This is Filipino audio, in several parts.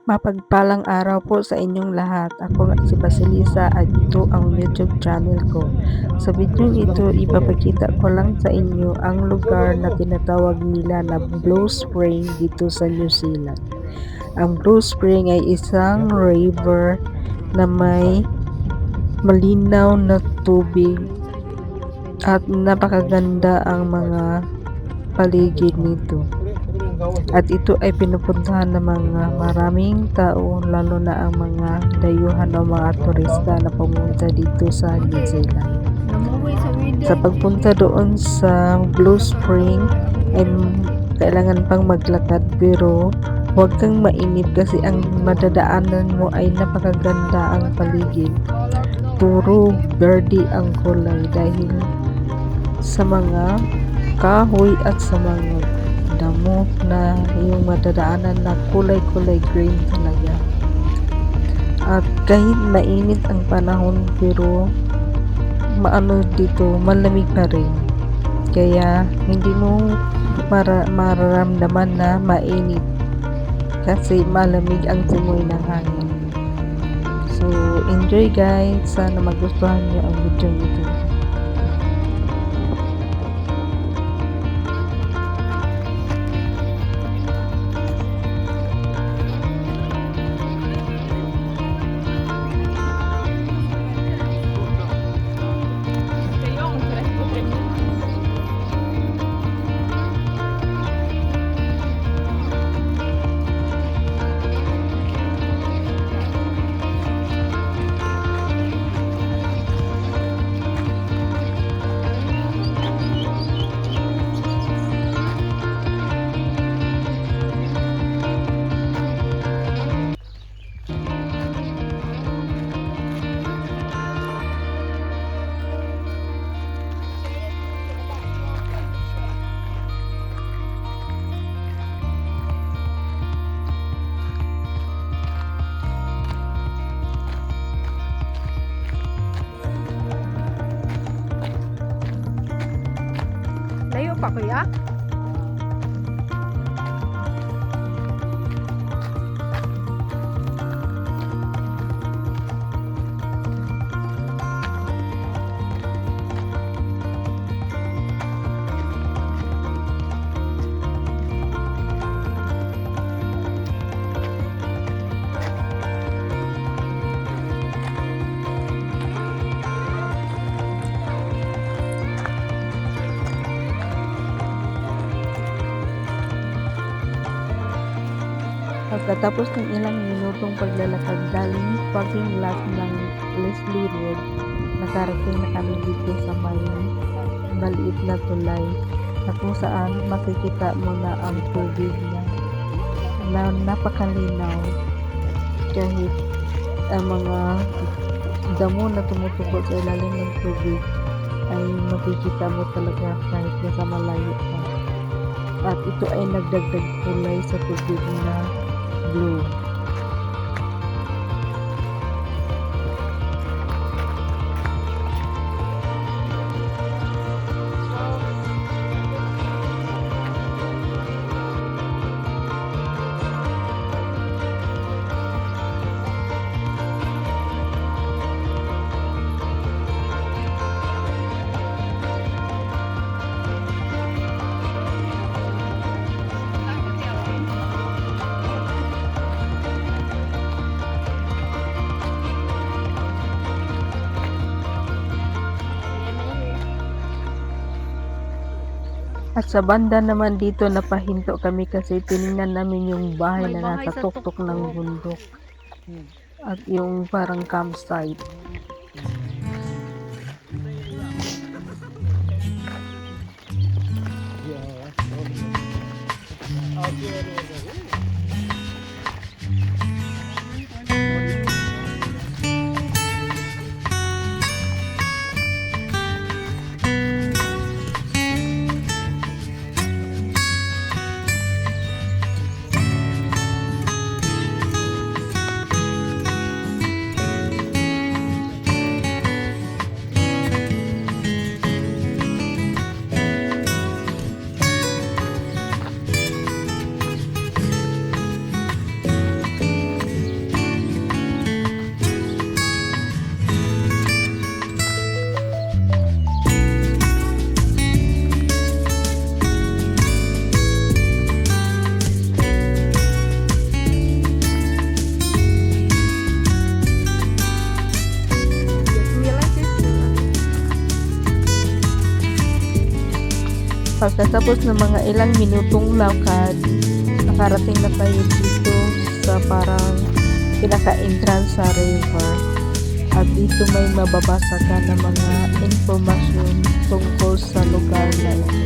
Mapagpalang araw po sa inyong lahat. Ako nga si Basilisa at ito ang YouTube channel ko. Sa video ito, ipapakita ko lang sa inyo ang lugar na tinatawag nila na Blue Spring dito sa New Zealand. Ang Blue Spring ay isang river na may malinaw na tubig at napakaganda ang mga paligid nito. At ito ay pinupuntahan ng mga maraming tao, lalo na ang mga dayuhan o mga turista na pumunta dito sa New Zealand. Sa pagpunta doon sa Blue Spring ay kailangan pang maglakad, pero huwag kang mainip kasi ang madadaanan mo ay napakaganda ang paligid. Puro verde ang kulay dahil sa mga kahoy at sa mga damo na yung madadaanan na kulay-kulay green talaga. At kahit mainit ang panahon, pero dito malamig pa rin. Kaya hindi mo mararamdaman na mainit kasi malamig ang simoy ng hangin. So enjoy guys, sana magustuhan niyo ang video ito. Layo pa kuya? Pagkatapos ng ilang minutong paglalakad galing parking lot ng Leslie Road, nakarating na kami dito sa may maliit na tulay na kung saan makikita mo na ang tubig na napakalinaw, kahit ang mga damo na tumutubo sa ilalim ng tubig ay makikita mo talaga kahit nasa malayo pa. At ito ay nagdagdag kulay sa tubig na blue. At sa banda naman dito napahinto kami kasi tiningnan namin yung bahay May na bahay nasa sa tuktok tuktok. ng bundok. At yung parang campsite. Pagkatapos ng mga ilang minutong lakad, nakarating na tayo dito sa parang pinaka-entrance sa river. At dito may mababasa ka ng mga informasyon tungkol sa lugar na ito.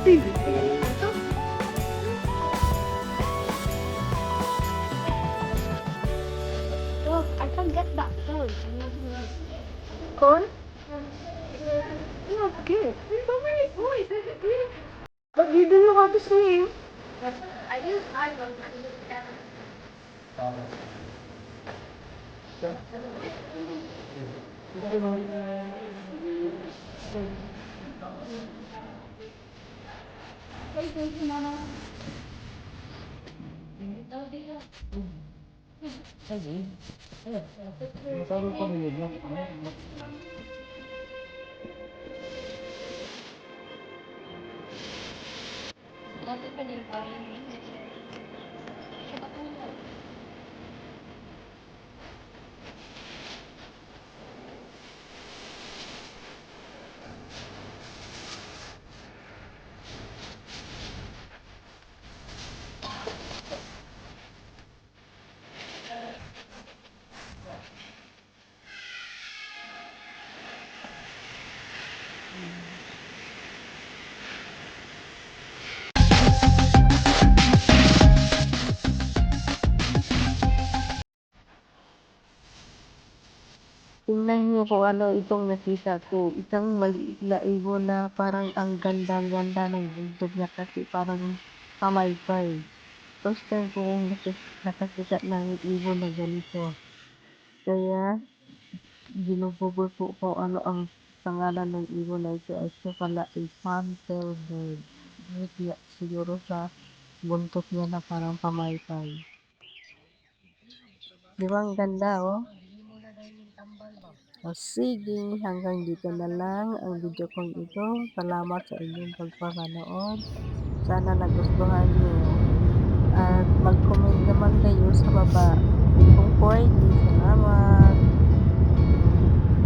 Look, I can get that phone. Corn? Not good. But you didn't know how to swim. I use iPhone. Tingnan niyo kung ano itong nakita ko. Isang maliit na ibon na parang ang ganda-ganda ng buntot niya kasi parang kamaypay. First time kong nakakita ng ibon na ganito. Kaya ginugugol ko kung ano ang pangalan ng ibon na ito. Ito pala ay panther bird. Kaya siguro sa buntot niya na parang pamaypay. Di ba ang ganda, oh? O sige, hanggang dito na lang ang video kong ito. Salamat sa inyong pagpapanood. Sana nagustuhan niyo. At mag-comment naman kayo sa baba. Kung pwede, salamat.